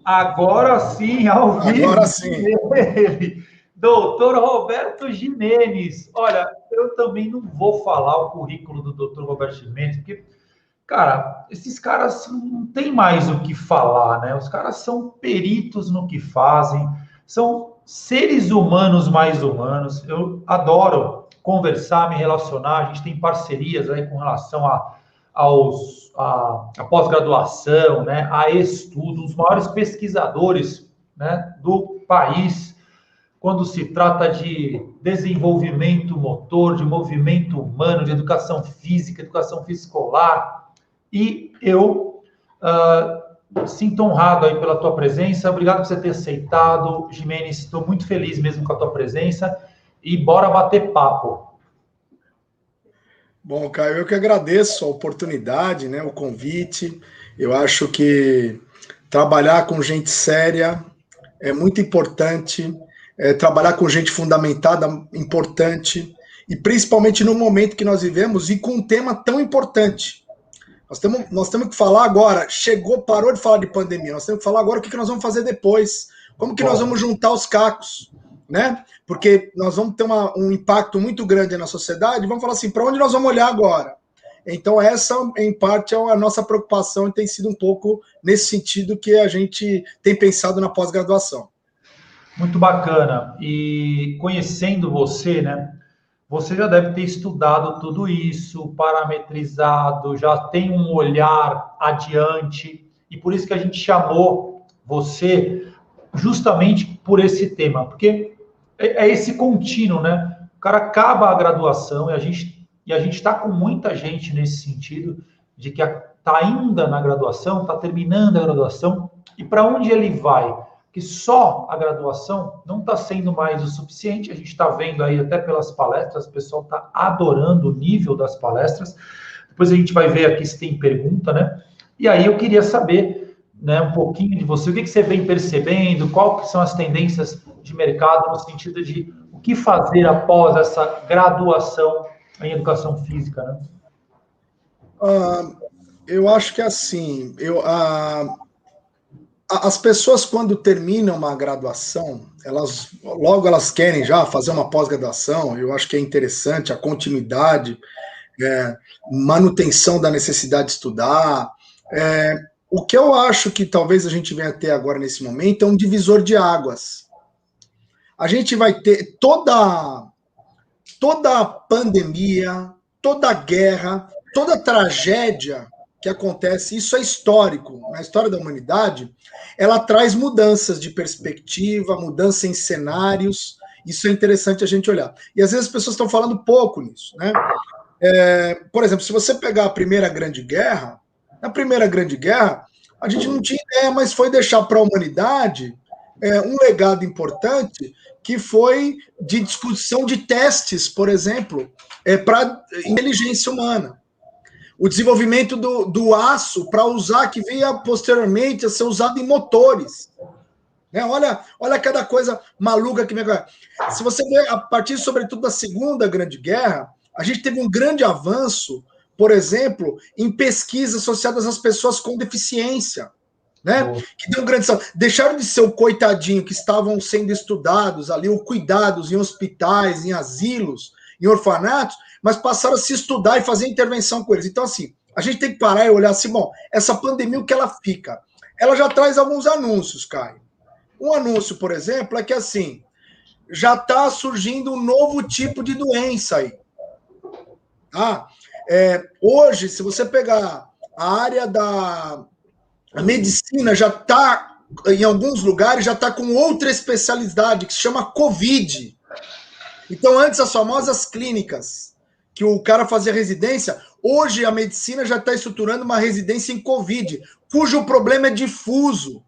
Agora sim, ao vivo. Agora sim. Ele, doutor Roberto Gimenez. Olha, eu também não vou falar o currículo do doutor Roberto Gimenez, porque, cara, esses caras não tem mais o que falar, né? Os caras são peritos no que fazem, são seres humanos mais humanos. Eu adoro conversar, me relacionar. A gente tem parcerias aí com relação a pós-graduação, né, a estudo, os maiores pesquisadores, né, do país, quando se trata de desenvolvimento motor, de movimento humano, de educação física escolar. E eu sinto honrado aí pela tua presença. Obrigado por você ter aceitado, Gimenez. Estou muito feliz mesmo com a tua presença. E bora bater papo. Bom, Caio, eu que agradeço a oportunidade, né, o convite. Eu acho que trabalhar com gente séria é muito importante, trabalhar com gente fundamentada importante, e principalmente no momento que nós vivemos e com um tema tão importante. Nós temos que falar agora, parou de falar de pandemia, nós temos que falar agora o que nós vamos fazer depois, como que nós vamos juntar os cacos, né? Porque nós vamos ter um impacto muito grande na sociedade, vamos falar assim, para onde nós vamos olhar agora? Então essa, em parte, é a nossa preocupação e tem sido um pouco nesse sentido que a gente tem pensado na pós-graduação. Muito bacana. E conhecendo você, né? Você já deve ter estudado tudo isso, parametrizado, já tem um olhar adiante, e por isso que a gente chamou você justamente por esse tema, porque é esse contínuo, né? O cara acaba a graduação e a gente está com muita gente nesse sentido de que está ainda na graduação, está terminando a graduação, e para onde ele vai? Que só a graduação não está sendo mais o suficiente. A gente está vendo aí até pelas palestras, o pessoal está adorando o nível das palestras. Depois a gente vai ver aqui se tem pergunta, né? E aí eu queria saber, né, um pouquinho de você, o que você vem percebendo, quais são as tendências de mercado no sentido de o que fazer após essa graduação em educação física, né? Eu acho que assim, as pessoas quando terminam uma graduação, logo elas querem já fazer uma pós-graduação. Eu acho que é interessante a continuidade, manutenção da necessidade de estudar. O que eu acho que talvez a gente venha ter agora nesse momento é um divisor de águas. A gente vai ter toda pandemia, toda guerra, toda tragédia que acontece, isso é histórico, na história da humanidade, ela traz mudanças de perspectiva, mudança em cenários, isso é interessante a gente olhar. E às vezes as pessoas estão falando pouco nisso, né? Por exemplo, se você pegar a Primeira Grande Guerra, na Primeira Grande Guerra, a gente não tinha ideia, mas foi deixar para a humanidade um legado importante, que foi de discussão de testes, por exemplo, para inteligência humana. O desenvolvimento do aço para usar, que veio posteriormente a ser usado em motores. Né? Olha cada coisa maluca que vem. Se você ver, a partir, sobretudo, da Segunda Grande Guerra, a gente teve um grande avanço, por exemplo, em pesquisas associadas às pessoas com deficiência. Né? Que deu um grande salto. Deixaram de ser o coitadinho que estavam sendo estudados ali, ou cuidados em hospitais, em asilos, em orfanatos, mas passaram a se estudar e fazer intervenção com eles. Então, assim, a gente tem que parar e olhar assim, bom, essa pandemia, o que ela fica? Ela já traz alguns anúncios, Caio. Um anúncio, por exemplo, é que, assim, já está surgindo um novo tipo de doença aí. Hoje, se você pegar a área a medicina já está, em alguns lugares, já está com outra especialidade, que se chama Covid. Então, antes, as famosas clínicas, que o cara fazia residência, hoje a medicina já está estruturando uma residência em Covid, cujo problema é difuso.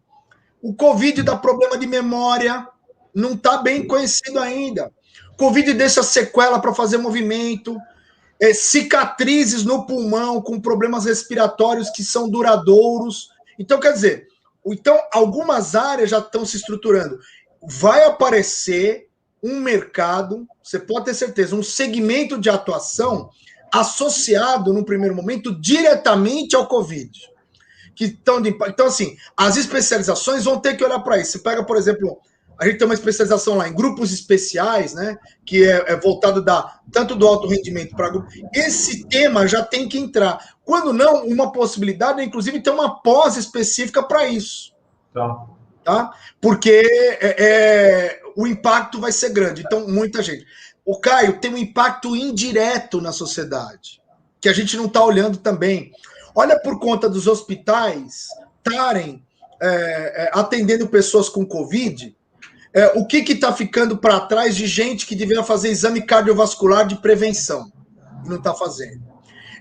O Covid dá problema de memória, não está bem conhecido ainda. Covid deixa sequela para fazer movimento, cicatrizes no pulmão com problemas respiratórios que são duradouros. Então, quer dizer, algumas áreas já estão se estruturando. Vai aparecer um mercado, você pode ter certeza, um segmento de atuação associado, no primeiro momento, diretamente ao Covid. que estão de impacto. Então, assim, as especializações vão ter que olhar para isso. Você pega, por exemplo, a gente tem uma especialização lá em grupos especiais, né? Que é voltado tanto do alto rendimento para grupo. Esse tema já tem que entrar. Quando não, uma possibilidade é, inclusive, ter uma pós específica para isso. Tá? Porque o impacto vai ser grande. Então, muita gente. O Caio tem um impacto indireto na sociedade, que a gente não está olhando também. Olha, por conta dos hospitais estarem atendendo pessoas com Covid, o que está ficando para trás de gente que deveria fazer exame cardiovascular de prevenção e não está fazendo.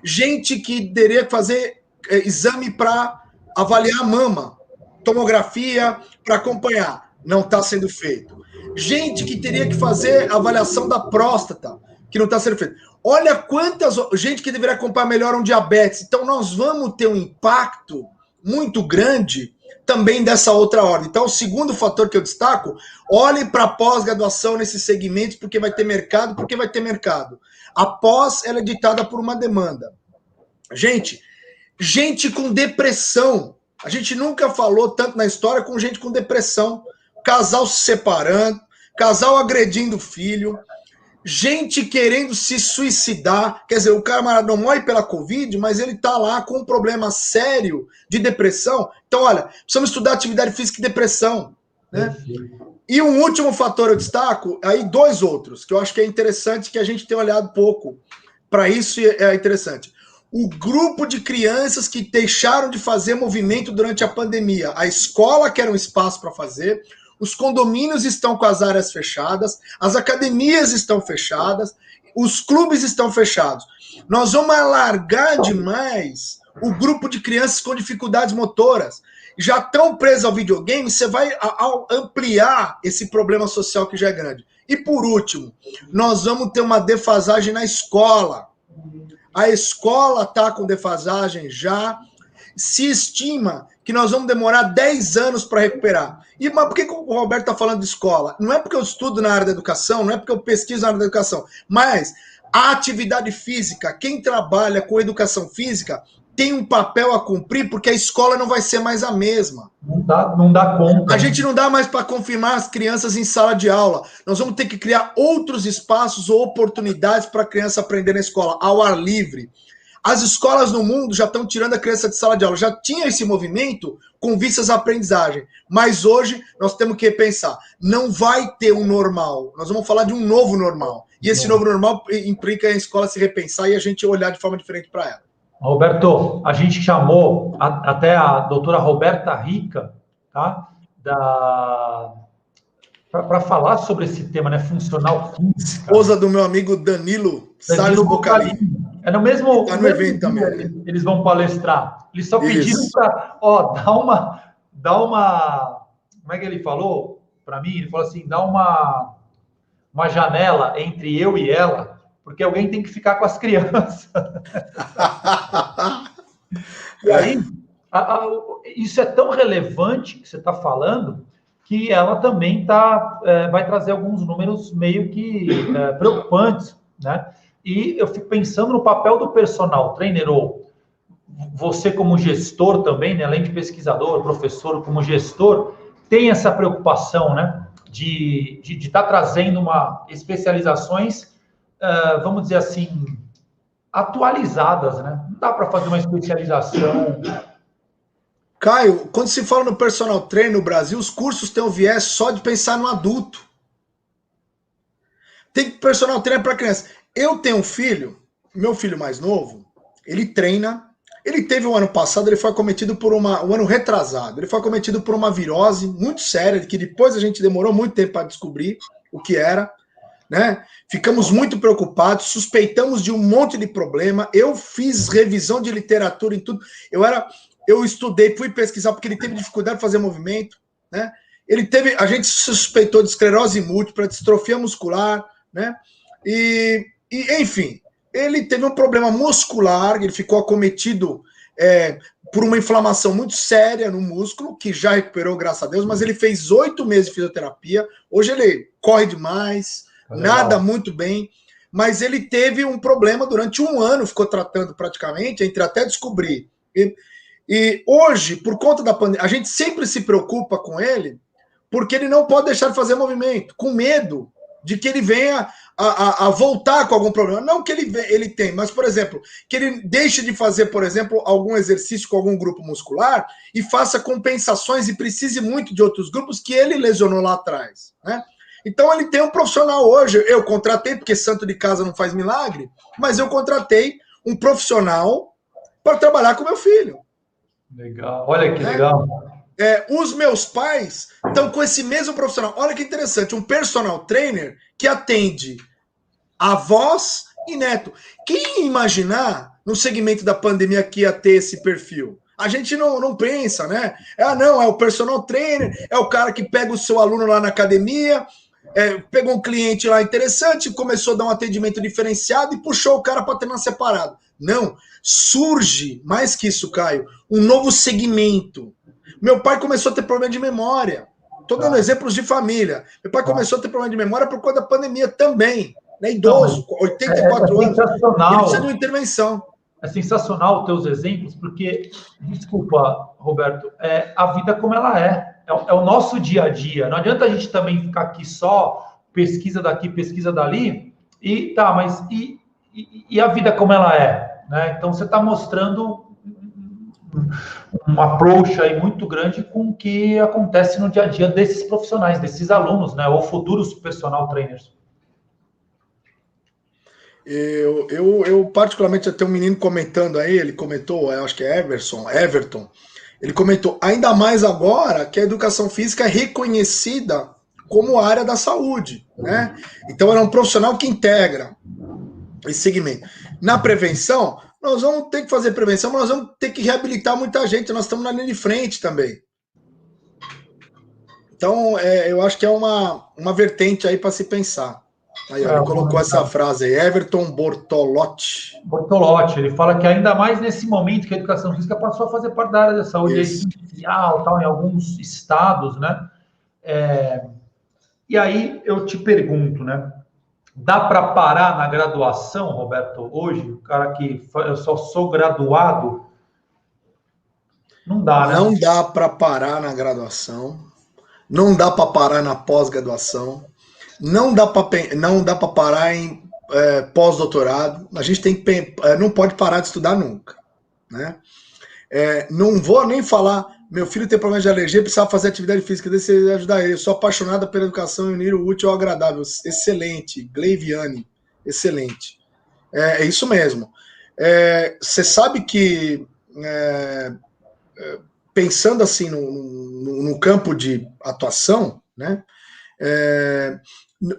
Gente que deveria fazer exame para avaliar a mama, tomografia para acompanhar, não está sendo feito. Gente que teria que fazer avaliação da próstata, que não está sendo feito. Olha quantas gente que deveria acompanhar melhor um diabetes. Então nós vamos ter um impacto muito grande também dessa outra ordem. Então, o segundo fator que eu destaco, olhe para a pós-graduação nesses segmentos, porque vai ter mercado, A pós, ela é ditada por uma demanda. Gente com depressão. A gente nunca falou tanto na história com gente com depressão. Casal se separando, casal agredindo o filho, gente querendo se suicidar. Quer dizer, o camarada não morre pela Covid, mas ele está lá com um problema sério de depressão. Então, olha, precisamos estudar atividade física e depressão. Né? E um último fator eu destaco, aí 2 outros, que eu acho que é interessante, que a gente tem olhado pouco para isso e é interessante. O grupo de crianças que deixaram de fazer movimento durante a pandemia. A escola quer um espaço para fazer, os condomínios estão com as áreas fechadas, as academias estão fechadas, os clubes estão fechados. Nós vamos alargar demais o grupo de crianças com dificuldades motoras. Já estão presos ao videogame, você vai ampliar esse problema social que já é grande. E por último, nós vamos ter uma defasagem na escola. A escola está com defasagem já. Se estima que nós vamos demorar 10 anos para recuperar. Mas por que o Roberto está falando de escola? Não é porque eu estudo na área da educação, não é porque eu pesquiso na área da educação, mas a atividade física, quem trabalha com educação física, tem um papel a cumprir, porque a escola não vai ser mais a mesma. Não dá conta. A gente não dá mais para confirmar as crianças em sala de aula. Nós vamos ter que criar outros espaços ou oportunidades para a criança aprender na escola, ao ar livre. As escolas no mundo já estão tirando a criança de sala de aula. Já tinha esse movimento com vistas à aprendizagem. Mas hoje nós temos que pensar. Não vai ter um normal. Nós vamos falar de um novo normal. E esse novo normal implica a escola se repensar e a gente olhar de forma diferente para ela. Roberto, a gente chamou até a doutora Roberta Rica, tá? Para falar sobre esse tema, né? Funcional física. Esposa do meu amigo Danilo Salles Bocalini. É no mesmo. Tá no evento também. Eles vão palestrar. Eles só pediram para, dar uma. Como é que ele falou para mim? Ele falou assim: dá uma janela entre eu e ela, porque alguém tem que ficar com as crianças. E aí, isso é tão relevante que você está falando, que ela também vai trazer alguns números meio que preocupantes, né? E eu fico pensando no papel do personal trainer, ou você como gestor também, né? Além de pesquisador, professor, como gestor, tem essa preocupação, né? De estar trazendo especializações, vamos dizer assim, atualizadas, né? Não dá para fazer uma especialização. Caio, quando se fala no personal trainer no Brasil, os cursos têm um viés só de pensar no adulto. Tem personal trainer para criança. Eu tenho um filho, meu filho mais novo, ele treina. Ele teve o ano passado, ele foi acometido por um ano retrasado, ele foi acometido por uma virose muito séria, que depois a gente demorou muito tempo para descobrir o que era, né? Ficamos muito preocupados, suspeitamos de um monte de problema. Eu fiz revisão de literatura em tudo. Eu estudei, fui pesquisar, porque ele teve dificuldade de fazer movimento, né? A gente suspeitou de esclerose múltipla, distrofia muscular, né? E enfim, ele teve um problema muscular, ele ficou acometido por uma inflamação muito séria no músculo, que já recuperou, graças a Deus, mas ele fez 8 meses de fisioterapia. Hoje ele corre demais, nada muito bem, mas ele teve um problema durante 1 ano, ficou tratando praticamente, entre até descobrir. E hoje, por conta da pandemia, a gente sempre se preocupa com ele, porque ele não pode deixar de fazer movimento, com medo de que ele venha a voltar com algum problema. Não que ele tem, mas, por exemplo, que ele deixe de fazer, por exemplo, algum exercício com algum grupo muscular e faça compensações e precise muito de outros grupos que ele lesionou lá atrás, né? Então ele tem um profissional hoje, eu contratei, porque santo de casa não faz milagre, mas eu contratei um profissional para trabalhar com meu filho. Legal, olha que legal. Os meus pais estão com esse mesmo profissional. Olha que interessante, um personal trainer que atende avós e neto. Quem imaginar no segmento da pandemia que ia ter esse perfil? A gente não pensa, né? Não, é o personal trainer, é o cara que pega o seu aluno lá na academia, pegou um cliente lá interessante, começou a dar um atendimento diferenciado e puxou o cara para treinar separado. Não, surge, mais que isso, Caio, um novo segmento. Meu pai começou a ter problema de memória. Estou dando exemplos de família. Meu pai começou a ter problema de memória por conta da pandemia também. Né? Idoso, 84 anos. Sensacional. Ele precisa de uma intervenção. É sensacional os teus exemplos, porque, desculpa, Roberto, a vida como ela é o nosso dia a dia. Não adianta a gente também ficar aqui só, pesquisa daqui, pesquisa dali, mas a vida como ela é? Né? Então, você está mostrando um approach aí muito grande com o que acontece no dia a dia desses profissionais, desses alunos, né? Ou futuros personal trainers. Eu particularmente, até um menino comentando aí, ele comentou, eu acho que é Everton, ele comentou, ainda mais agora que a educação física é reconhecida como área da saúde, né? Então, ela é um profissional que integra esse segmento. Na prevenção, nós vamos ter que fazer prevenção, mas nós vamos ter que reabilitar muita gente, nós estamos na linha de frente também. Então, eu acho que é uma vertente aí para se pensar. Aí, ele colocou essa frase aí, Everton Bortolotti. Bortolotti, ele fala que ainda mais nesse momento que a educação física passou a fazer parte da área da saúde essencial, tal, em alguns estados, né? E aí eu te pergunto, né? Dá para parar na graduação, Roberto, hoje? O cara que eu só sou graduado, não dá, né? Não dá para parar na graduação, não dá para parar na pós-graduação, não dá para parar em pós-doutorado. A gente não pode parar de estudar nunca, né? Não vou nem falar, meu filho tem problema de alergia, precisava fazer atividade física, deixa eu ajudar ele. Eu sou apaixonada pela educação e unir o útil ao agradável. Excelente, Gleiviane, excelente. É isso mesmo. Você sabe que, pensando assim no campo de atuação, né?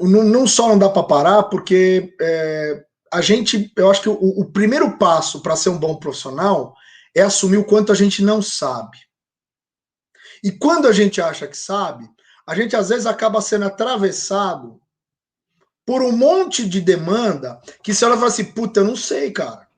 Não só não dá para parar, porque eu acho que o primeiro passo para ser um bom profissional é assumir o quanto a gente não sabe. E quando a gente acha que sabe, a gente às vezes acaba sendo atravessado por um monte de demanda que você olha e fala assim, puta, eu não sei, cara.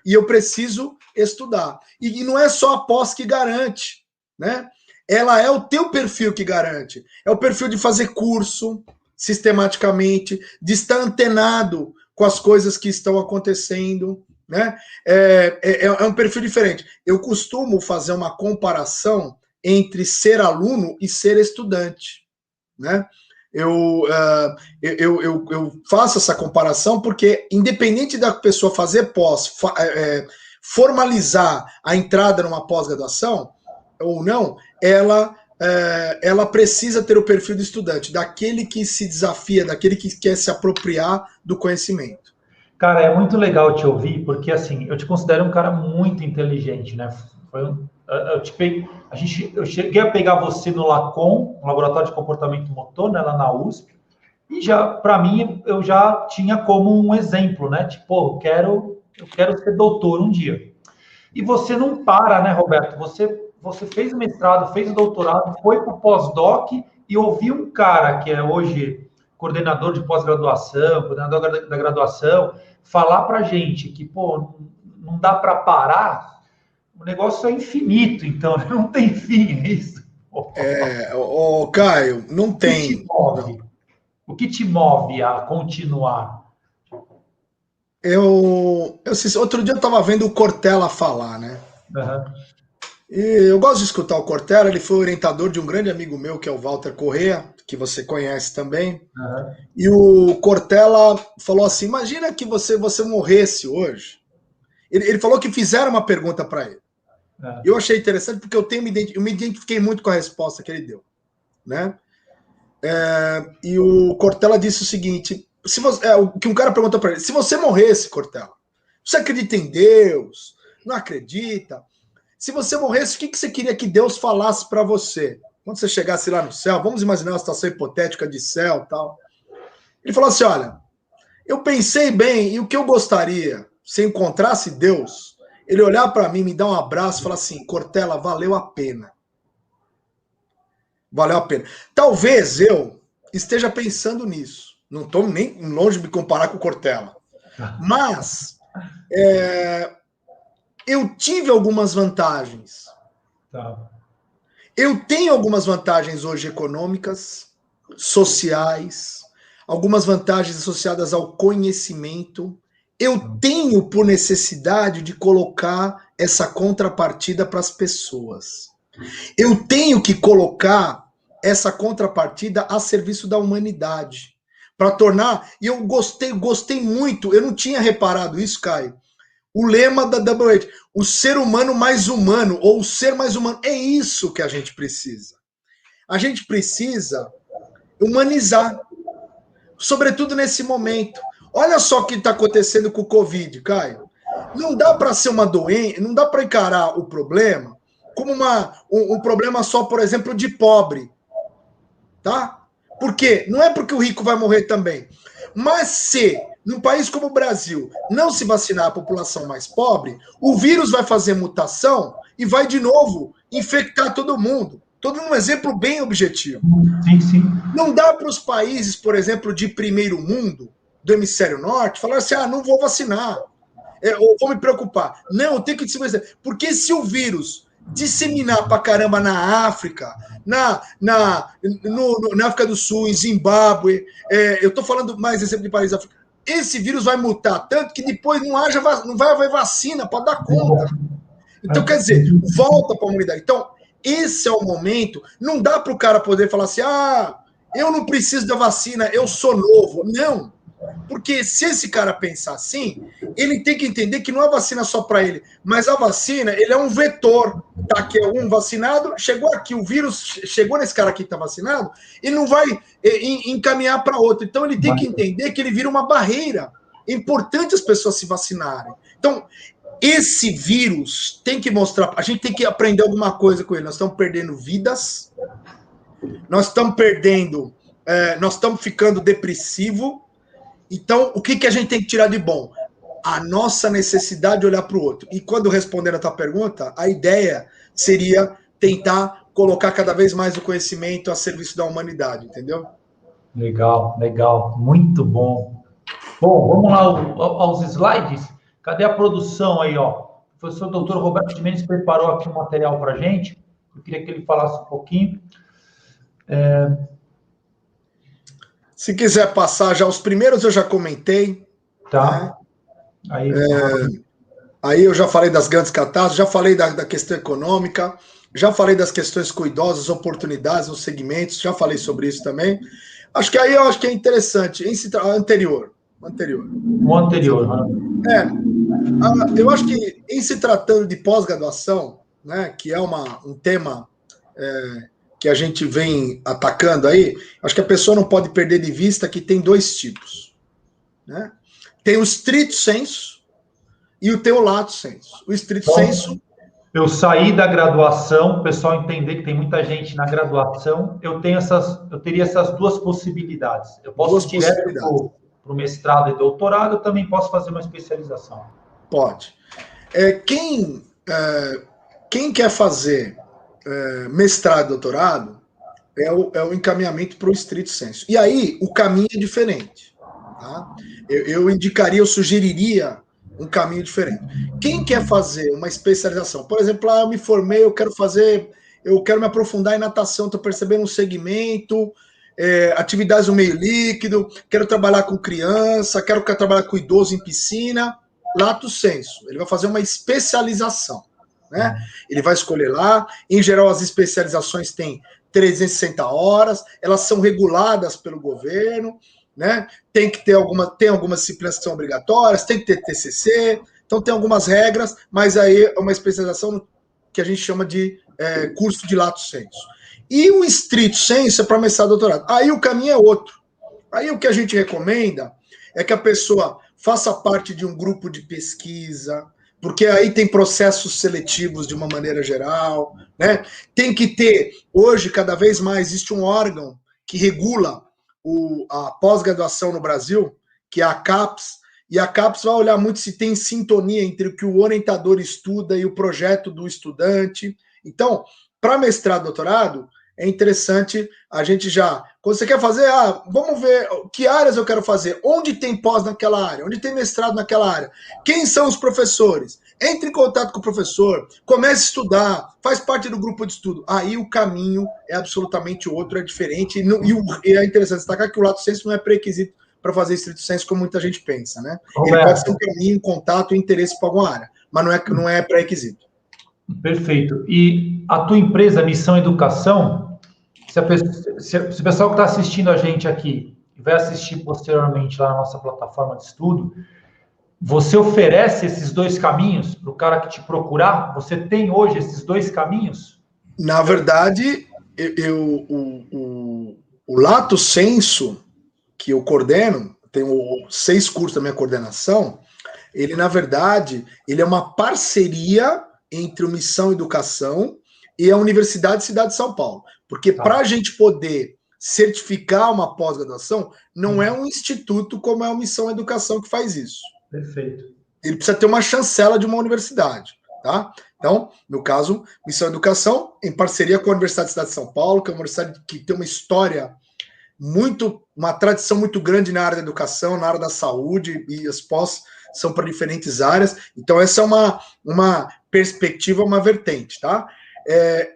E eu preciso estudar. E não é só a pós que garante, né? Ela é o teu perfil que garante. É o perfil de fazer curso sistematicamente, de estar antenado com as coisas que estão acontecendo, né? É um perfil diferente. Eu costumo fazer uma comparação entre ser aluno e ser estudante, né? Eu faço essa comparação porque, independente da pessoa fazer formalizar a entrada numa pós-graduação ou não, ela precisa ter o perfil do estudante, daquele que se desafia, daquele que quer se apropriar do conhecimento. Cara, é muito legal te ouvir, porque assim, eu te considero um cara muito inteligente, né? Eu cheguei a pegar você no LACOM, no Laboratório de Comportamento Motor, né, lá na USP, e para mim, eu já tinha como um exemplo, né? Tipo, eu quero ser doutor um dia. E você não para, né, Roberto? Você fez o mestrado, fez o doutorado, foi para o pós-doc e ouviu um cara que é hoje coordenador de pós-graduação, coordenador da graduação, falar para a gente que, pô, não dá para parar, o negócio é infinito, então não tem fim, é isso? Caio, não tem. O que te move a continuar? Outro dia eu estava vendo o Cortella falar, né? Uhum. E eu gosto de escutar o Cortella, ele foi orientador de um grande amigo meu, que é o Walter Correa, que você conhece também. Aham. E o Cortella falou assim: imagina que você morresse hoje. Ele falou que fizeram uma pergunta para ele. É. Eu achei interessante porque eu me identifiquei muito com a resposta que ele deu, né? E o Cortella disse o seguinte: se você, o que um cara perguntou para ele, se você morresse, Cortella, você acredita em Deus? Não acredita? Se você morresse, o que você queria que Deus falasse para você? Quando você chegasse lá no céu, vamos imaginar uma situação hipotética de céu e tal. Ele falou assim: olha, eu pensei bem, e o que eu gostaria, se encontrasse Deus, ele olhar para mim, me dar um abraço e falar assim: Cortella, valeu a pena. Valeu a pena. Talvez eu esteja pensando nisso. Não estou nem longe de me comparar com o Cortella. Mas eu tive algumas vantagens. Tá. Eu tenho algumas vantagens hoje econômicas, sociais, algumas vantagens associadas ao conhecimento. Eu tenho por necessidade de colocar essa contrapartida para as pessoas. Eu tenho que colocar essa contrapartida a serviço da humanidade. Para tornar. E eu gostei muito, eu não tinha reparado isso, Caio. O lema da WHO, o ser humano mais humano, ou o ser mais humano. É isso que a gente precisa. A gente precisa humanizar, sobretudo nesse momento. Olha só o que está acontecendo com o Covid, Caio. Não dá para ser uma doença, não dá para encarar o problema como um problema só, por exemplo, de pobre. Tá? Por quê? Não é porque o rico vai morrer também. Mas se, num país como o Brasil, não se vacinar a população mais pobre, o vírus vai fazer mutação e vai de novo infectar todo mundo. Todo um exemplo bem objetivo. Sim, sim. Não dá para os países, por exemplo, de primeiro mundo, do hemisfério norte, falar assim: não vou vacinar, ou vou me preocupar. Não, eu tenho que distribuir. Porque se o vírus disseminar pra caramba na África, na África do Sul, em Zimbábue, eu tô falando mais exemplo de país africano, esse vírus vai mutar tanto que depois não vai haver vacina para dar conta. Então, quer dizer, volta para a humanidade. Então, esse é o momento. Não dá para o cara poder falar assim: eu não preciso da vacina, eu sou novo. Não. Porque se esse cara pensar assim, ele tem que entender que não é vacina só para ele, mas a vacina, ele é um vetor. Tá aqui um vacinado, chegou aqui, o vírus chegou nesse cara aqui que está vacinado, e não vai encaminhar para outro. Então ele tem que entender que ele vira uma barreira. É importante as pessoas se vacinarem. Então, esse vírus tem que mostrar, a gente tem que aprender alguma coisa com ele. Nós estamos perdendo vidas, nós estamos perdendo, nós estamos ficando depressivo. Então, o que a gente tem que tirar de bom? A nossa necessidade de olhar para o outro. E quando responder a tua pergunta, a ideia seria tentar colocar cada vez mais o conhecimento a serviço da humanidade, entendeu? Legal, legal. Muito bom. Bom, vamos lá aos slides. Cadê a produção aí, ó? O professor Dr. Roberto Gimenez preparou aqui um material para a gente. Eu queria que ele falasse um pouquinho. Se quiser passar já os primeiros, eu já comentei. Tá. Né? Aí eu já falei das grandes catástrofes, já falei da questão econômica, já falei das questões cuidosas, oportunidades nos segmentos, já falei sobre isso também. Acho que aí eu acho que é interessante. Anterior. O anterior. Eu acho que em se tratando de pós-graduação, né, que é um tema que a gente vem atacando aí, acho que a pessoa não pode perder de vista que tem dois tipos. Né? Tem o estrito sensu e tem o lato sensu. O estrito sensu... Eu saí da graduação, o pessoal entender que tem muita gente na graduação, eu teria essas duas possibilidades. Eu posso ir direto para o mestrado e doutorado, eu também posso fazer uma especialização. Pode. Quem quer fazer mestrado e doutorado é o encaminhamento para o estrito sensu. E aí o caminho é diferente. Tá? Eu sugeriria um caminho diferente. Quem quer fazer uma especialização, por exemplo, eu me formei, eu quero me aprofundar em natação, estou percebendo um segmento, atividades no meio líquido, quero trabalhar com criança, quero trabalhar com idoso em piscina, lato sensu. Ele vai fazer uma especialização. né? Ele vai escolher lá. Em geral, as especializações têm 360 horas, elas são reguladas pelo governo, né? Tem algumas disciplinas que são obrigatórias, tem que ter TCC, então tem algumas regras, mas aí é uma especialização que a gente chama de curso de lato sensu. E o estrito sensu é para mestrado e doutorado. Aí o caminho é outro. Aí o que a gente recomenda é que a pessoa faça parte de um grupo de pesquisa, porque aí tem processos seletivos de uma maneira geral, né? Tem que ter, hoje, cada vez mais, existe um órgão que regula a pós-graduação no Brasil, que é a CAPES, e a CAPES vai olhar muito se tem sintonia entre o que o orientador estuda e o projeto do estudante. Então, para mestrado e doutorado, é interessante a gente já... Quando você quer fazer, vamos ver que áreas eu quero fazer, onde tem pós naquela área, onde tem mestrado naquela área, quem são os professores, entre em contato com o professor, comece a estudar, faz parte do grupo de estudo. Aí o caminho é absolutamente outro, é diferente, e é interessante destacar que o lato sensu não é pré-requisito para fazer estrito sensu, como muita gente pensa, né? Roberto, ele pode ser um caminho, um contato, um interesse para alguma área, mas não é pré-requisito. Perfeito. E a tua empresa, Missão Educação, se o pessoal que está assistindo a gente aqui vai assistir posteriormente lá na nossa plataforma de estudo, você oferece esses dois caminhos para o cara que te procurar? Você tem hoje esses dois caminhos? Na verdade, o lato sensu que eu coordeno, tenho 6 cursos da minha coordenação, ele, na verdade, ele é uma parceria entre o Missão Educação e a Universidade de Cidade de São Paulo. Porque para a gente poder certificar uma pós-graduação, não é um instituto como é a Missão Educação que faz isso. Perfeito. Ele precisa ter uma chancela de uma universidade, tá? Então, no caso, Missão Educação, em parceria com a Universidade de Cidade de São Paulo, que é uma universidade que tem uma história uma tradição muito grande na área da educação, na área da saúde, e as pós são para diferentes áreas. Então, essa é uma perspectiva, uma vertente, tá?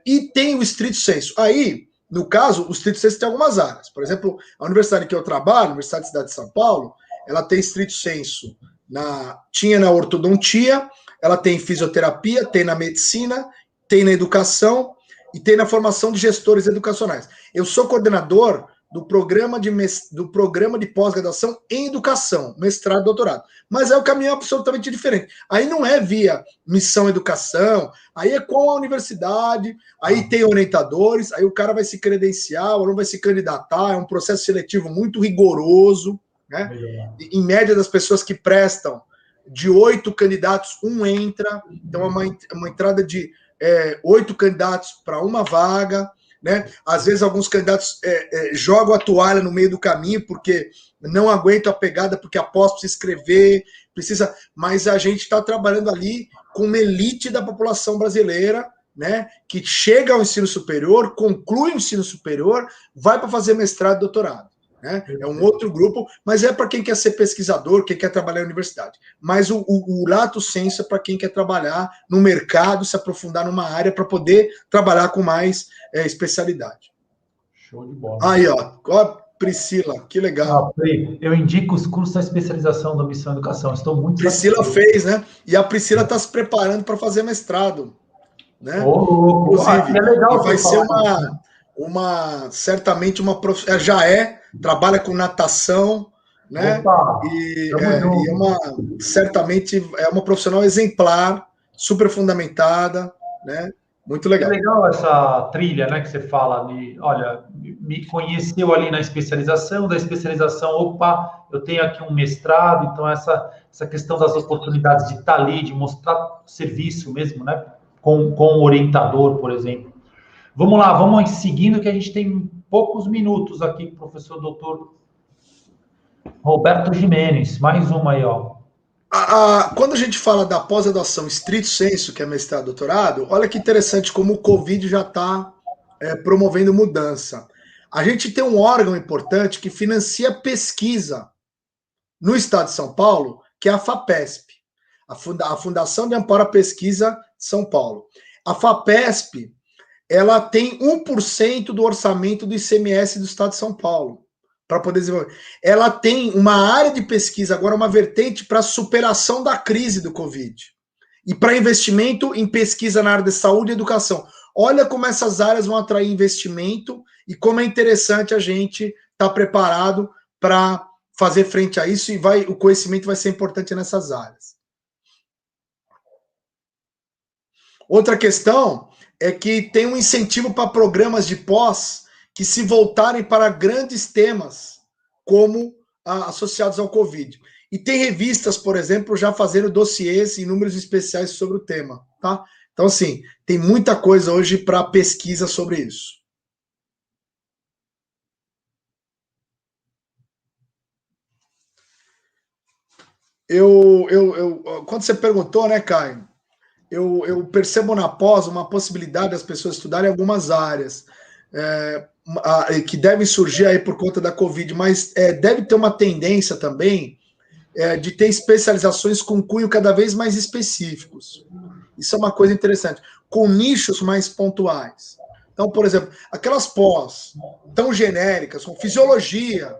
E tem o estrito sensu. Aí, no caso, o estrito sensu tem algumas áreas. Por exemplo, a universidade que eu trabalho, a Universidade de Cidade de São Paulo, ela tem estrito sensu tinha na ortodontia, ela tem fisioterapia, tem na medicina, tem na educação e tem na formação de gestores educacionais. Eu sou coordenador do programa de pós-graduação em educação, mestrado e doutorado. Mas é um caminho absolutamente diferente. Aí não é via Missão Educação, aí é com a universidade, aí tem orientadores, aí o cara vai se credenciar, o aluno vai se candidatar, é um processo seletivo muito rigoroso, né? Em média, das pessoas que prestam, de 8 candidatos, 1 entra, então é uma entrada de 8 candidatos para uma vaga, né? Às vezes alguns candidatos jogam a toalha no meio do caminho porque não aguentam a pegada, porque após precisa escrever, mas a gente está trabalhando ali com uma elite da população brasileira, né? Que chega ao ensino superior, conclui o ensino superior, vai para fazer mestrado e doutorado. Né? É um outro grupo, mas é para quem quer ser pesquisador, quem quer trabalhar na universidade. Mas o lato sensu é para quem quer trabalhar no mercado, se aprofundar numa área para poder trabalhar com mais especialidade. Show de bola. Aí, ó, Priscila, que legal. Eu indico os cursos da especialização da Missão Educação. Estou muito Priscila fez, né? E a Priscila está se preparando para fazer mestrado, né? Inclusive, é legal, vai ser certamente uma trabalha com natação, né? Certamente é uma profissional exemplar, super fundamentada, né? Muito legal. É legal essa trilha, né, que você fala de, olha, me conheceu ali na especialização, da especialização, opa, eu tenho aqui um mestrado, então essa questão das oportunidades de estar ali, de mostrar serviço mesmo, né, com o orientador, por exemplo. Vamos lá, vamos seguindo, que a gente tem poucos minutos aqui, professor doutor Roberto Gimenez, mais uma aí, ó. Quando a gente fala da pós-graduação estrito sensu, que é mestrado e doutorado, olha que interessante como o Covid já está promovendo mudança. A gente tem um órgão importante que financia pesquisa no estado de São Paulo, que é a FAPESP, a Fundação de Amparo à Pesquisa de São Paulo. A FAPESP, ela tem 1% do orçamento do ICMS do estado de São Paulo, para poder desenvolver. Ela tem uma área de pesquisa, agora uma vertente para a superação da crise do Covid. E para investimento em pesquisa na área de saúde e educação. Olha como essas áreas vão atrair investimento e como é interessante a gente estar preparado para fazer frente a isso, e o conhecimento vai ser importante nessas áreas. Outra questão é que tem um incentivo para programas de pós que se voltarem para grandes temas, como associados ao Covid. E tem revistas, por exemplo, já fazendo dossiês e números especiais sobre o tema, tá? Então, assim, tem muita coisa hoje para pesquisa sobre isso. Quando você perguntou, né, Caio, eu percebo na pós uma possibilidade das pessoas estudarem algumas áreas que devem surgir aí por conta da Covid, mas deve ter uma tendência também de ter especializações com cunho cada vez mais específicos. Isso é uma coisa interessante, com nichos mais pontuais. Então, por exemplo, aquelas pós tão genéricas, com fisiologia,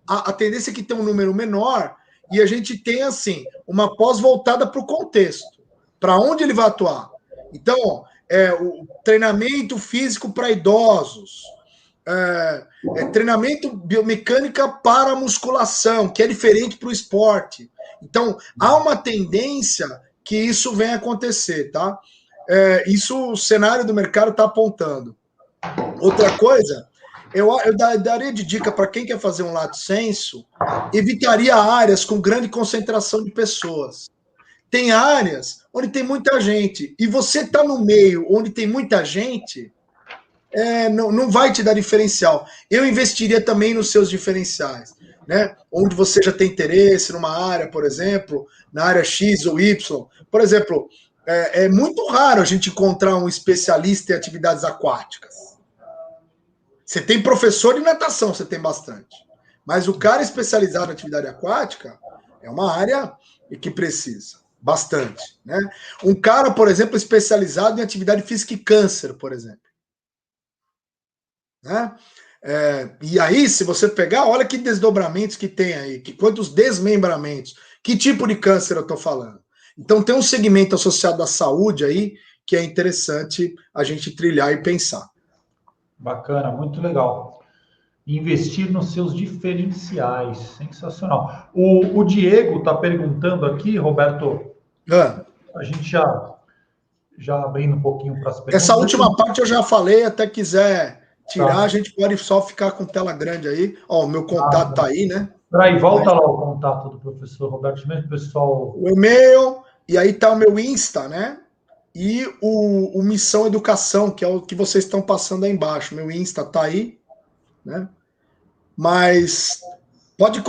a tendência é que tem um número menor e a gente tem, assim, uma pós voltada para o contexto, para onde ele vai atuar. Então, o treinamento físico para idosos, treinamento biomecânica para musculação, que é diferente para o esporte. Então, há uma tendência que isso venha acontecer, tá? Isso o cenário do mercado está apontando. Outra coisa, eu daria de dica para quem quer fazer um lato sensu, evitaria áreas com grande concentração de pessoas. Tem áreas onde tem muita gente, e você está no meio onde tem muita gente, não vai te dar diferencial. Eu investiria também nos seus diferenciais, né? Onde você já tem interesse numa área, por exemplo, na área X ou Y. Por exemplo, é muito raro a gente encontrar um especialista em atividades aquáticas. Você tem professor de natação, você tem bastante. Mas o cara especializado em atividade aquática é uma área que precisa bastante, né? Um cara, por exemplo, especializado em atividade física e câncer, por exemplo. Né? E aí, se você pegar, olha que desdobramentos que tem aí, quantos desmembramentos, que tipo de câncer eu estou falando. Então tem um segmento associado à saúde aí que é interessante a gente trilhar e pensar. Bacana, muito legal. Investir nos seus diferenciais, sensacional. O Diego está perguntando aqui, Roberto, a gente já abrindo um pouquinho para as perguntas. Essa última parte eu já falei, até quiser tirar, a gente pode só ficar com tela grande aí. Ó, o meu contato tá aí, né? Peraí, volta lá o contato do professor Roberto Mendes, pessoal. O e-mail, e aí tá o meu Insta, né? E o Missão Educação, que é o que vocês estão passando aí embaixo. Meu Insta tá aí, né? Mas pode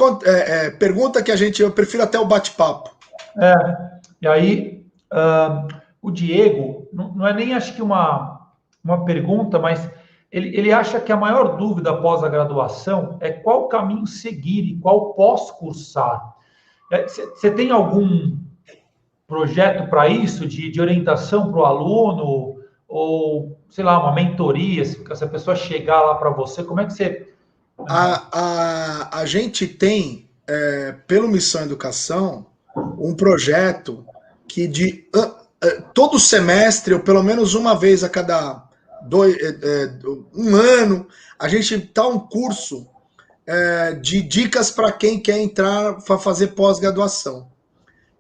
pergunta que eu prefiro até o bate-papo. E aí o Diego, não é nem acho que uma pergunta, mas ele acha que a maior dúvida após a graduação é qual caminho seguir e qual pós-cursar. Você tem algum projeto para isso, de orientação para o aluno, ou, sei lá, uma mentoria, se a pessoa chegar lá para você, como é que você... A gente tem, pelo Missão Educação, um projeto que todo semestre, ou pelo menos uma vez a cada um ano, a gente dá um curso de dicas para quem quer entrar para fazer pós-graduação.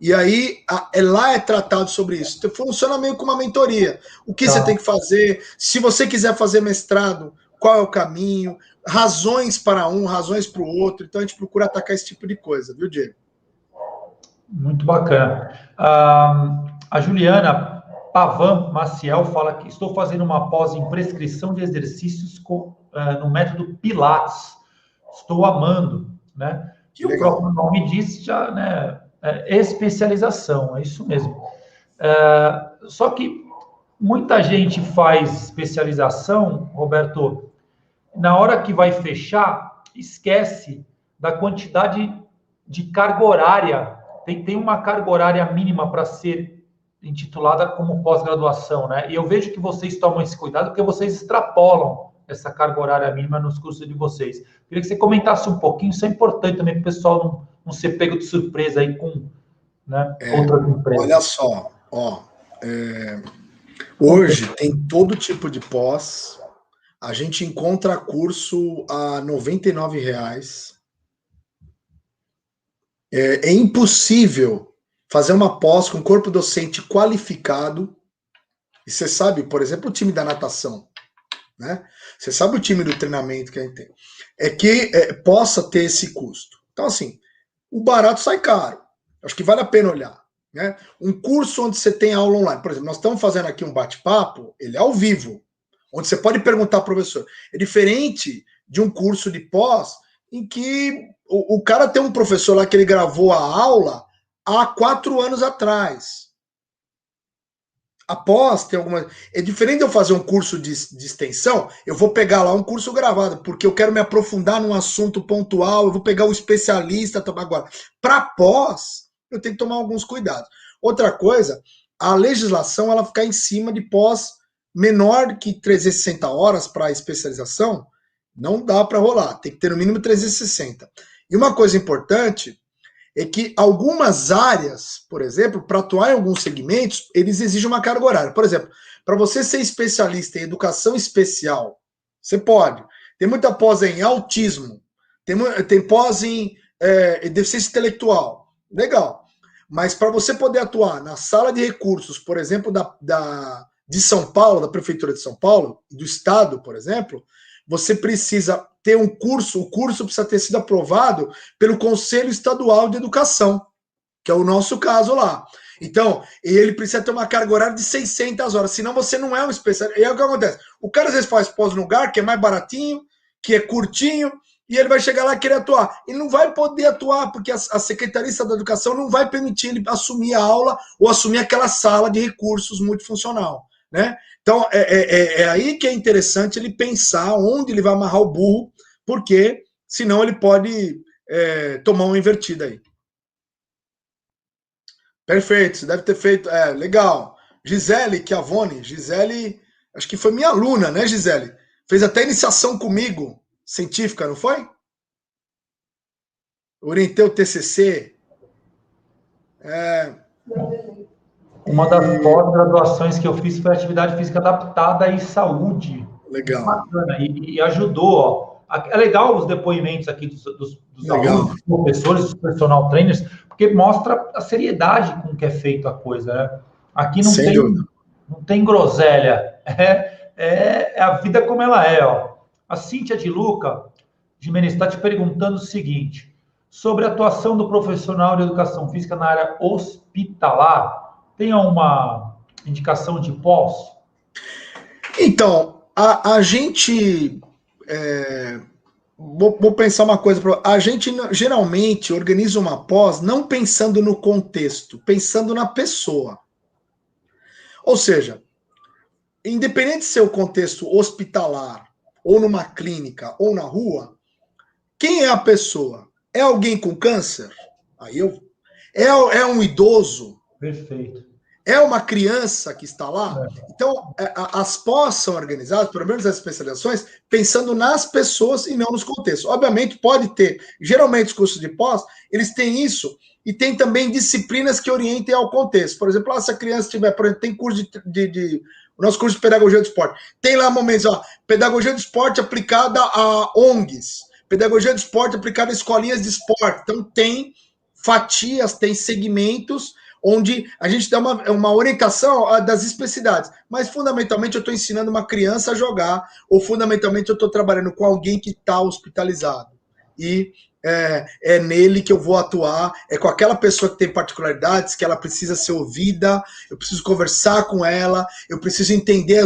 E aí, lá é tratado sobre isso. Então, funciona meio como uma mentoria. O que você tem que fazer? Se você quiser fazer mestrado, qual é o caminho? Razões para um, razões para o outro. Então, a gente procura atacar esse tipo de coisa, viu, Diego? Muito bacana. A Juliana Pavan Maciel fala que estou fazendo uma pós em prescrição de exercícios no método Pilates. Estou amando, né? E o próprio nome diz já, né? Especialização, é isso mesmo. Só que muita gente faz especialização, Roberto, na hora que vai fechar, esquece da quantidade de carga horária. Tem uma carga horária mínima para ser intitulada como pós-graduação, né? E eu vejo que vocês tomam esse cuidado porque vocês extrapolam essa carga horária mínima nos cursos de vocês. Queria que você comentasse um pouquinho, isso é importante também para o pessoal não ser pego de surpresa aí com, né, outras empresas. Olha só, Ó, hoje tem todo tipo de pós. A gente encontra curso a R$ 99. É impossível fazer uma pós com corpo docente qualificado. E você sabe, por exemplo, o time da natação, né? Você sabe o time do treinamento que a gente tem. É que possa ter esse custo. Então, assim, o barato sai caro. Acho que vale a pena olhar. Né? Um curso onde você tem aula online. Por exemplo, nós estamos fazendo aqui um bate-papo, ele é ao vivo, onde você pode perguntar ao professor. É diferente de um curso de pós em que o cara tem um professor lá que ele gravou a aula há 4 anos atrás. Após ter alguma. É diferente de eu fazer um curso de extensão, eu vou pegar lá um curso gravado, porque eu quero me aprofundar num assunto pontual, eu vou pegar um especialista. Agora, para pós, eu tenho que tomar alguns cuidados. Outra coisa, a legislação ela ficar em cima de pós menor que 360 horas para especialização, não dá para rolar, tem que ter no mínimo 360. E uma coisa importante é que algumas áreas, por exemplo, para atuar em alguns segmentos, eles exigem uma carga horária. Por exemplo, para você ser especialista em educação especial, você pode. Tem muita pós em autismo, tem pós em deficiência intelectual. Legal. Mas para você poder atuar na sala de recursos, por exemplo, de São Paulo, da Prefeitura de São Paulo, do Estado, por exemplo, você precisa ter um curso, o curso precisa ter sido aprovado pelo Conselho Estadual de Educação, que é o nosso caso lá. Então, ele precisa ter uma carga horária de 600 horas, senão você não é um especialista. E aí o que acontece? O cara às vezes faz pós no lugar que é mais baratinho, que é curtinho, e ele vai chegar lá e querer atuar. Ele não vai poder atuar, porque a Secretaria da Educação não vai permitir ele assumir a aula ou assumir aquela sala de recursos multifuncional, né? Então, é aí que é interessante ele pensar onde ele vai amarrar o burro, porque senão ele pode tomar uma invertida aí. Perfeito, você deve ter feito. Legal. Gisele Chiavone, Gisele, acho que foi minha aluna, né, Gisele? Fez até iniciação comigo, científica, não foi? Orientei o TCC. Uma das pós-graduações que eu fiz foi atividade física adaptada e saúde. Legal. Bacana. E ajudou. Ó. É legal os depoimentos aqui dos alunos, dos professores, dos personal trainers, porque mostra a seriedade com que é feita a coisa. Né? Aqui não tem groselha. É a vida como ela é. Ó. A Cíntia de Luca, de Menezes, está te perguntando o seguinte, sobre a atuação do profissional de educação física na área hospitalar. Tem uma indicação de pós? Então, a gente. Vou pensar uma coisa. A gente geralmente organiza uma pós não pensando no contexto, pensando na pessoa. Ou seja, independente de ser o contexto hospitalar, ou numa clínica, ou na rua, quem é a pessoa? É alguém com câncer? É um idoso? Perfeito. É uma criança que está lá? Então, as pós são organizadas, pelo menos as especializações, pensando nas pessoas e não nos contextos. Obviamente, pode ter, geralmente os cursos de pós, eles têm isso, e tem também disciplinas que orientem ao contexto. Por exemplo, se a criança tiver, por exemplo, tem curso o nosso curso de pedagogia do esporte, tem lá momentos, pedagogia do esporte aplicada a ONGs, pedagogia do esporte aplicada a escolinhas de esporte. Então, tem fatias, tem segmentos onde a gente dá uma orientação das especificidades. Mas, fundamentalmente, eu estou ensinando uma criança a jogar, ou, fundamentalmente, eu estou trabalhando com alguém que está hospitalizado. E é nele que eu vou atuar, é com aquela pessoa que tem particularidades, que ela precisa ser ouvida, eu preciso conversar com ela, eu preciso entender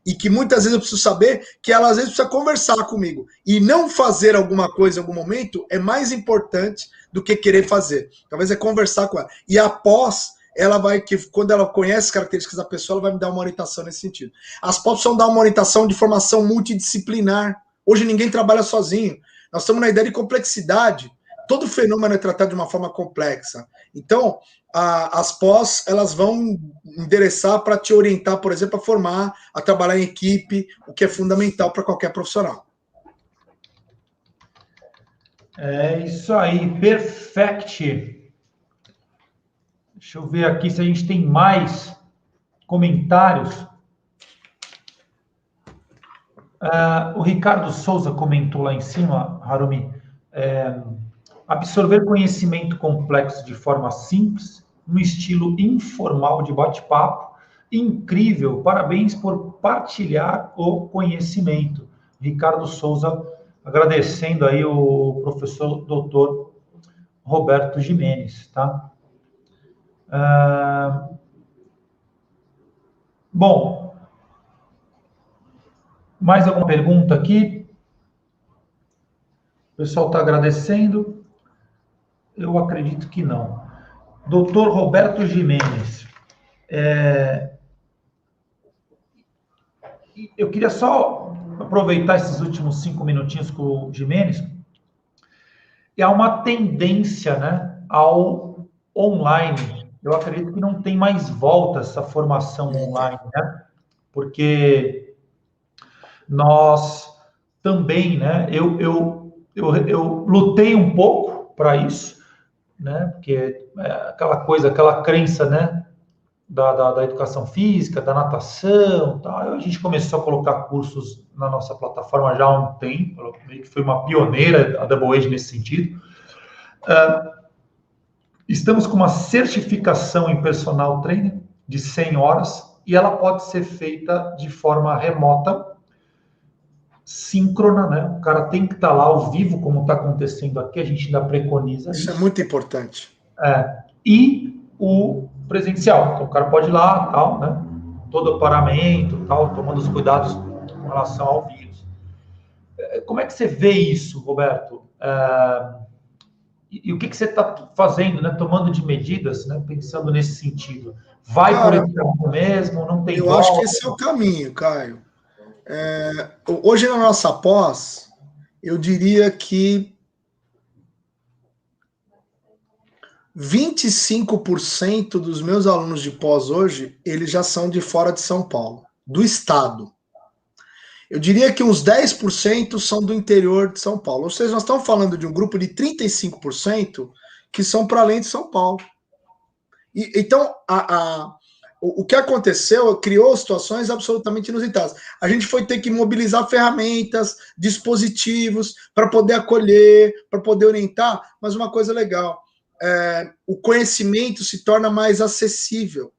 e que muitas vezes eu preciso saber que ela às vezes precisa conversar comigo. E não fazer alguma coisa em algum momento é mais importante do que querer fazer. Talvez é conversar com ela. E após, ela vai, quando ela conhece as características da pessoa, ela vai me dar uma orientação nesse sentido. As pós precisam dar uma orientação de formação multidisciplinar. Hoje ninguém trabalha sozinho. Nós estamos na ideia de complexidade. Todo fenômeno é tratado de uma forma complexa. Então, as pós, elas vão endereçar para te orientar, por exemplo, a formar, a trabalhar em equipe, o que é fundamental para qualquer profissional. É isso aí, perfect. Deixa eu ver aqui se a gente tem mais comentários. O Ricardo Souza comentou lá em cima, Harumi, absorver conhecimento complexo de forma simples, no estilo informal de bate-papo. Incrível, parabéns por partilhar o conhecimento. Ricardo Souza, agradecendo aí o professor doutor Roberto Gimenez, tá? Bom, mais alguma pergunta aqui? O pessoal está agradecendo? Eu acredito que não. Doutor Roberto Gimenez, eu queria só aproveitar esses últimos 5 minutinhos com o Gimenez. Há uma tendência, né, ao online. Eu acredito que não tem mais volta essa formação online, né? Porque nós também, né? Eu lutei um pouco para isso, né? Porque aquela coisa, aquela crença, né? Da educação física, da natação, tal. A gente começou a colocar cursos na nossa plataforma já há um tempo, meio que foi uma pioneira, a Double Age nesse sentido. Estamos com uma certificação em personal trainer de 100 horas e ela pode ser feita de forma remota, síncrona, né? O cara tem que estar lá ao vivo, como está acontecendo aqui, a gente ainda preconiza isso. Isso é muito importante. E o presencial, então o cara pode ir lá, tal, né? Todo o paramento, tal, tomando os cuidados com relação ao vírus. Como é que você vê isso, Roberto? E o que você está fazendo, né? Tomando de medidas, né? Pensando nesse sentido. Vai, cara, por esse caminho mesmo? Não tem eu volta? acho que esse é o caminho, Caio. Hoje na nossa pós, eu diria que 25% dos meus alunos de pós hoje, eles já são de fora de São Paulo, do estado. Eu diria que uns 10% são do interior de São Paulo. Ou seja, nós estamos falando de um grupo de 35% que são para além de São Paulo. Então, o que aconteceu criou situações absolutamente inusitadas. A gente foi ter que mobilizar ferramentas, dispositivos para poder acolher, para poder orientar, mas uma coisa legal, o conhecimento se torna mais acessível,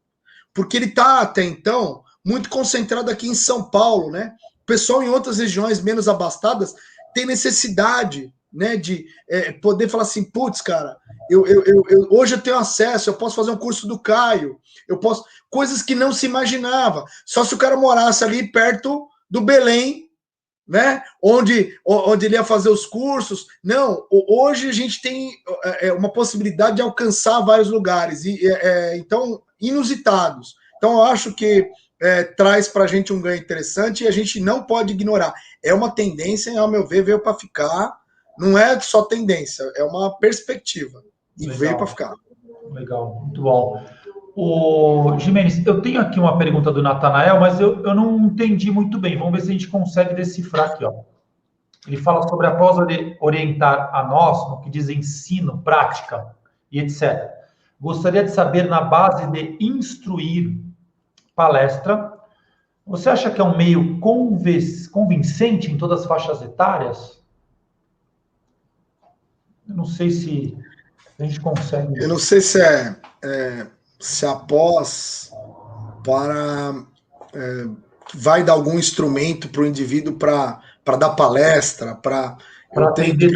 porque ele está até então muito concentrado aqui em São Paulo, né? O pessoal em outras regiões menos abastadas tem necessidade, né, de poder falar assim, putz, cara, hoje eu tenho acesso, eu posso fazer um curso do Caio, eu posso... Coisas que não se imaginava. Só se o cara morasse ali perto do Belém, né? Onde ele ia fazer os cursos. Não, hoje a gente tem uma possibilidade de alcançar vários lugares, então, inusitados. Então, eu acho que traz para a gente um ganho interessante e a gente não pode ignorar. É uma tendência, ao meu ver, veio para ficar. Não é só tendência, é uma perspectiva. E legal, veio para ficar. Legal, muito bom. O Gimenez, eu tenho aqui uma pergunta do Natanael, mas eu não entendi muito bem. Vamos ver se a gente consegue decifrar aqui, ó. Ele fala sobre após orientar a nós no que diz ensino, prática e etc. Gostaria de saber, na base de instruir palestra, você acha que é um meio convincente em todas as faixas etárias? Eu não sei se a gente consegue... Eu não sei se após vai dar algum instrumento para o indivíduo para dar palestra, para atender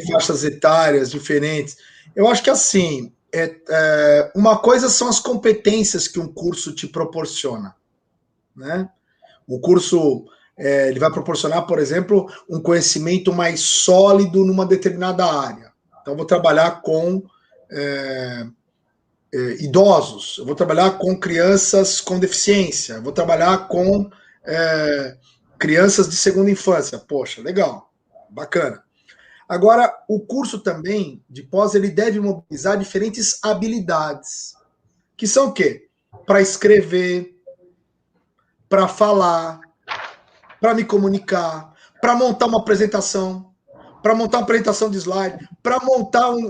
faixas etárias diferentes. Eu acho que assim, uma coisa são as competências que um curso te proporciona, né? O curso ele vai proporcionar, por exemplo, um conhecimento mais sólido numa determinada área. Então, eu vou trabalhar com idosos, eu vou trabalhar com crianças com deficiência, eu vou trabalhar com crianças de segunda infância. Poxa, legal, bacana. Agora, o curso também, de pós, ele deve mobilizar diferentes habilidades, que são o quê? Para escrever, para falar, para me comunicar, para montar uma apresentação, de slide, para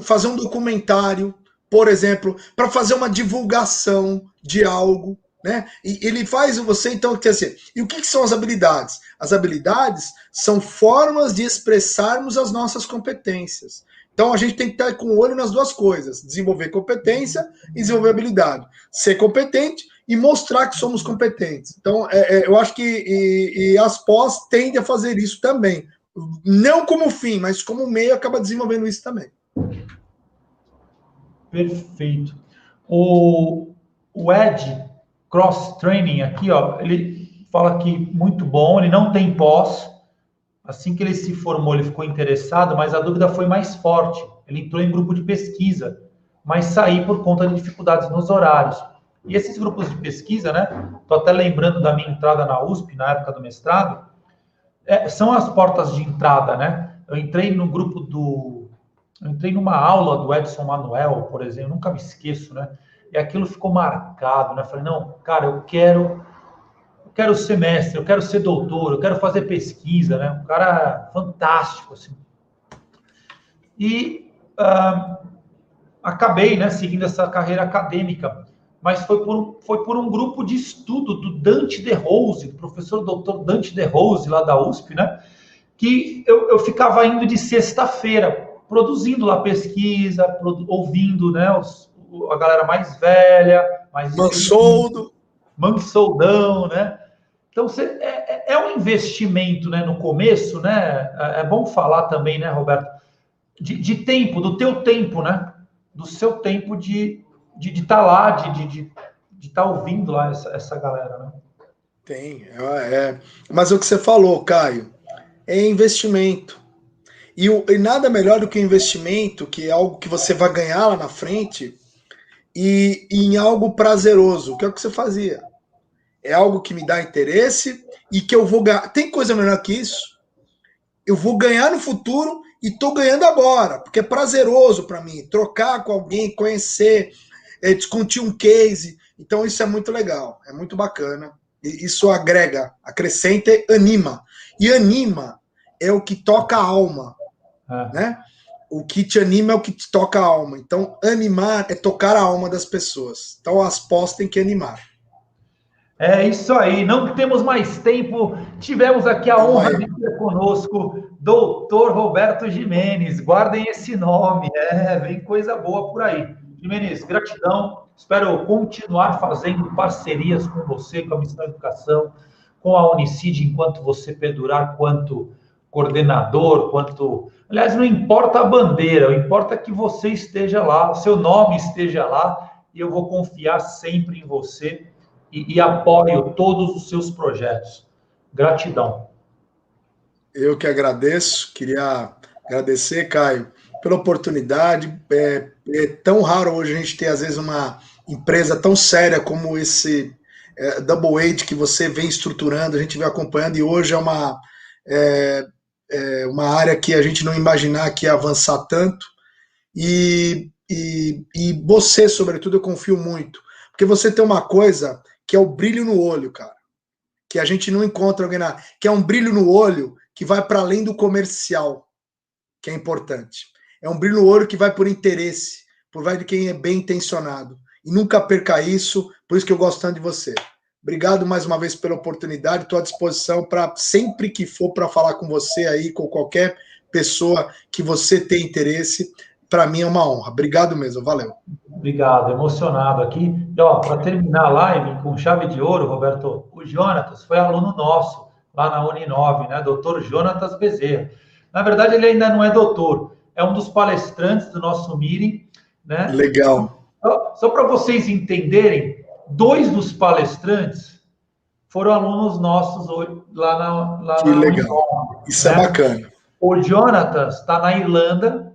fazer um documentário, por exemplo, para fazer uma divulgação de algo, né? E ele faz você, então, quer dizer, e o que são as habilidades? As habilidades são formas de expressarmos as nossas competências. Então, a gente tem que estar com o olho nas duas coisas: desenvolver competência e desenvolver habilidade. Ser competente e mostrar que somos competentes. Então, eu acho que as pós tendem a fazer isso também. Não como fim, mas como meio, acaba desenvolvendo isso também. Perfeito. O Ed Cross Training aqui, ó, ele fala que muito bom, ele não tem pós. Assim que ele se formou, ele ficou interessado, mas a dúvida foi mais forte. Ele entrou em grupo de pesquisa, mas saiu por conta de dificuldades nos horários. E esses grupos de pesquisa, né? Estou até lembrando da minha entrada na USP, na época do mestrado, são as portas de entrada, né? Eu entrei no grupo Eu entrei numa aula do Edson Manuel, por exemplo, nunca me esqueço, né? E aquilo ficou marcado, né? Falei, não, cara, eu quero ser mestre, eu quero ser doutor, eu quero fazer pesquisa, né? Um cara fantástico, assim. E acabei, né, seguindo essa carreira acadêmica, mas foi por um grupo de estudo do Dante De Rose, do professor doutor Dante De Rose, lá da USP, né? Que eu ficava indo de sexta-feira, produzindo lá pesquisa, ouvindo, né, a galera mais velha, mais Mansoldo. Mansoldão, né? Então, é um investimento, né, no começo, né? É bom falar também, né, Roberto, de tempo, do teu tempo, né? Do seu tempo de estar lá, de estar ouvindo lá essa galera, né? Tem, mas o que você falou, Caio, é investimento. E nada melhor do que investimento, que é algo que você vai ganhar lá na frente, e em algo prazeroso, que é o que você fazia. É algo que me dá interesse e que eu vou ganhar. Tem coisa melhor que isso? Eu vou ganhar no futuro e estou ganhando agora, porque é prazeroso para mim trocar com alguém, conhecer, discutir um case. Então isso é muito legal, é muito bacana. E isso agrega, acrescenta e anima. E anima é o que toca a alma, né? O que te anima é o que te toca a alma. Então, animar é tocar a alma das pessoas. Então, as pós têm que animar. É isso aí, não temos mais tempo. Tivemos aqui a honra de ter conosco Doutor Roberto Gimenez. Guardem esse nome, vem coisa boa por aí. Gimenez, gratidão. Espero continuar fazendo parcerias com você, com a Missão Educação, com a Unicid, enquanto você perdurar, quanto coordenador, quanto. Aliás, não importa a bandeira, o importa é que você esteja lá, o seu nome esteja lá, e eu vou confiar sempre em você e apoio todos os seus projetos. Gratidão. Eu que agradeço, queria agradecer, Caio, pela oportunidade. É tão raro hoje a gente ter, às vezes, uma empresa tão séria como esse Double Aid que você vem estruturando, a gente vem acompanhando, e hoje é, uma área que a gente não imaginar que ia avançar tanto. E você, sobretudo, eu confio muito, porque você tem uma coisa que é o brilho no olho, cara, que a gente não encontra alguém que é um brilho no olho que vai para além do comercial, que é importante. É um brilho no olho que vai por interesse, por vai de quem é bem intencionado. E nunca perca isso, por isso que eu gosto tanto de você. Obrigado mais uma vez pela oportunidade, estou à disposição para sempre que for para falar com você aí, com qualquer pessoa que você tenha interesse. Para mim é uma honra. Obrigado mesmo, valeu. Obrigado, emocionado aqui. E, ó, para terminar a live com chave de ouro, Roberto, o Jonatas foi aluno nosso lá na Uninove, né? Doutor Jonatas Bezerra. Na verdade, ele ainda não é doutor, é um dos palestrantes do nosso meeting, né? Legal. Só para vocês entenderem, 2 dos palestrantes foram alunos nossos lá Que na legal. Uninove, Isso né? é bacana. O Jonatas está na Irlanda,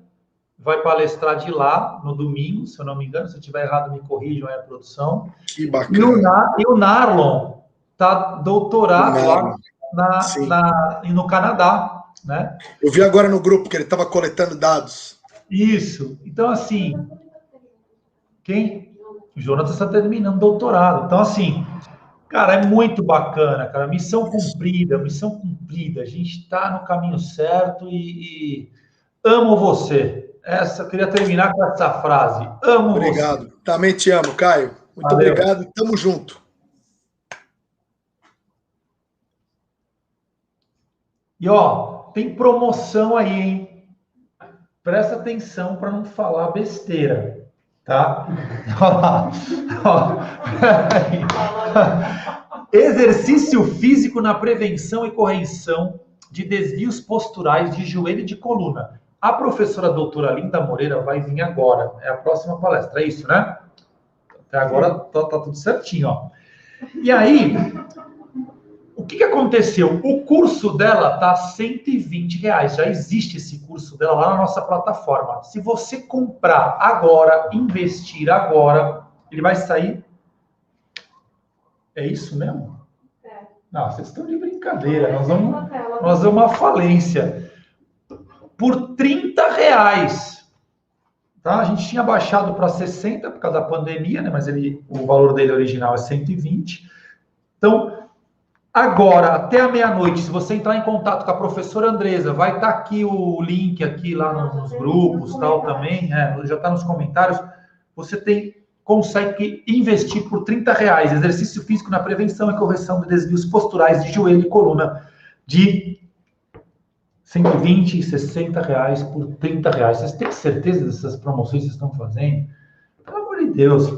vai palestrar de lá no domingo, se eu não me engano. Se eu estiver errado, me corrijam aí a produção. Que bacana. E o Narlon está doutorado Narlon. lá no Canadá, né? Eu vi agora no grupo que ele estava coletando dados. Isso. Então, assim, o Jonatas está terminando doutorado. Então, assim, cara, é muito bacana, cara. Missão cumprida, missão cumprida. A gente está no caminho certo e amo você. eu queria terminar com essa frase. Amo você. Obrigado. Também te amo, Caio. Muito Valeu. obrigado. Tamo junto. E, ó, tem promoção aí, hein? Presta atenção para não falar besteira, tá? Exercício físico na prevenção e correção de desvios posturais de joelho e de coluna. A professora doutora Linda Moreira vai vir agora. É a próxima palestra, é isso, né? Até agora tá tudo certinho, ó. E aí, o que aconteceu? O curso dela tá R$120. Já existe esse curso dela lá na nossa plataforma. Se você comprar agora, investir agora, ele vai sair... É isso mesmo? É. Não, vocês estão de brincadeira. Nós vamos à falência. Por R$30. Tá? A gente tinha baixado para 60 por causa da pandemia, né? Mas o valor dele original é 120. Então, agora, até a meia-noite, se você entrar em contato com a professora Andresa, vai estar aqui o link aqui lá nos grupos, tal, também, né? Já está nos comentários. Você consegue investir por R$30. Exercício físico na prevenção e correção de desvios posturais de joelho e coluna de 120 e R$60 por R$30. Vocês têm certeza dessas promoções que vocês estão fazendo? Pelo amor de Deus,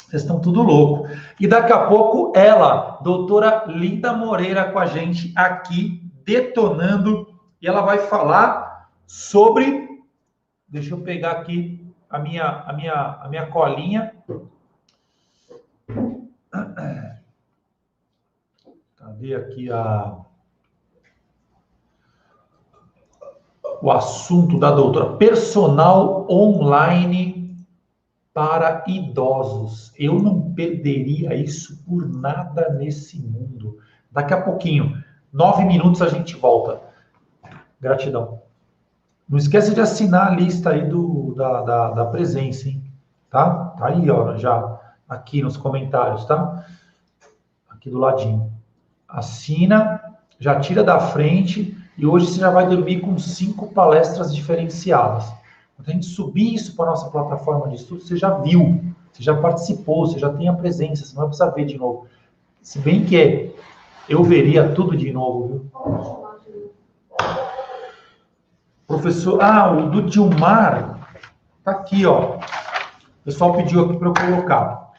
vocês estão tudo louco. E daqui a pouco ela, doutora Linda Moreira, com a gente aqui, detonando, e ela vai falar sobre... Deixa eu pegar aqui a minha colinha. Cadê aqui o assunto da doutora? Personal online para idosos. Eu não perderia isso por nada nesse mundo. Daqui a pouquinho, 9 minutos, a gente volta. Gratidão. Não esqueça de assinar a lista aí da presença, hein? Tá? Tá aí, ó, já aqui nos comentários, tá? Aqui do ladinho. Assina, já tira da frente e hoje você já vai dormir com 5 palestras diferenciadas. Quando a gente subir isso para a nossa plataforma de estudo, você já viu, você já participou, você já tem a presença, você não vai precisar ver de novo. Se bem que eu veria tudo de novo, viu? Professor, o do Dilmar, tá aqui, ó. O pessoal pediu aqui para eu colocar.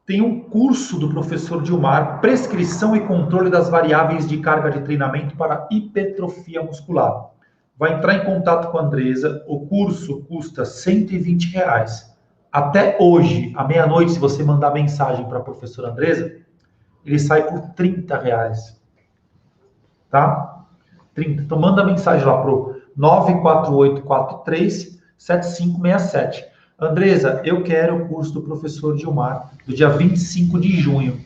Tem um curso do professor Dilmar, prescrição e controle das variáveis de carga de treinamento para hipertrofia muscular. Vai entrar em contato com a Andresa, o curso custa R$120. Até hoje, à meia-noite, se você mandar mensagem para a professora Andresa, ele sai por R$30. Tá? 30. Então, manda mensagem lá para o 94843-7567. Andresa, eu quero o curso do professor Dilmar, do dia 25 de junho.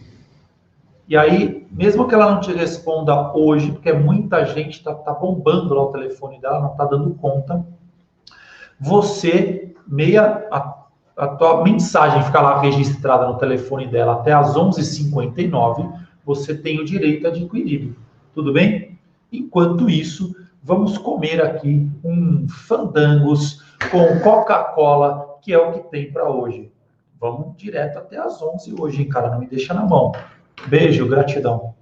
E aí, mesmo que ela não te responda hoje, porque muita gente tá bombando lá o telefone dela, não está dando conta, você, a tua mensagem ficar lá registrada no telefone dela até às 11h59, você tem o direito adquirido. Tudo bem? Enquanto isso, vamos comer aqui fandangos com Coca-Cola, que é o que tem para hoje. Vamos direto até às 11 hoje, hein, cara? Não me deixa na mão. Beijo, gratidão.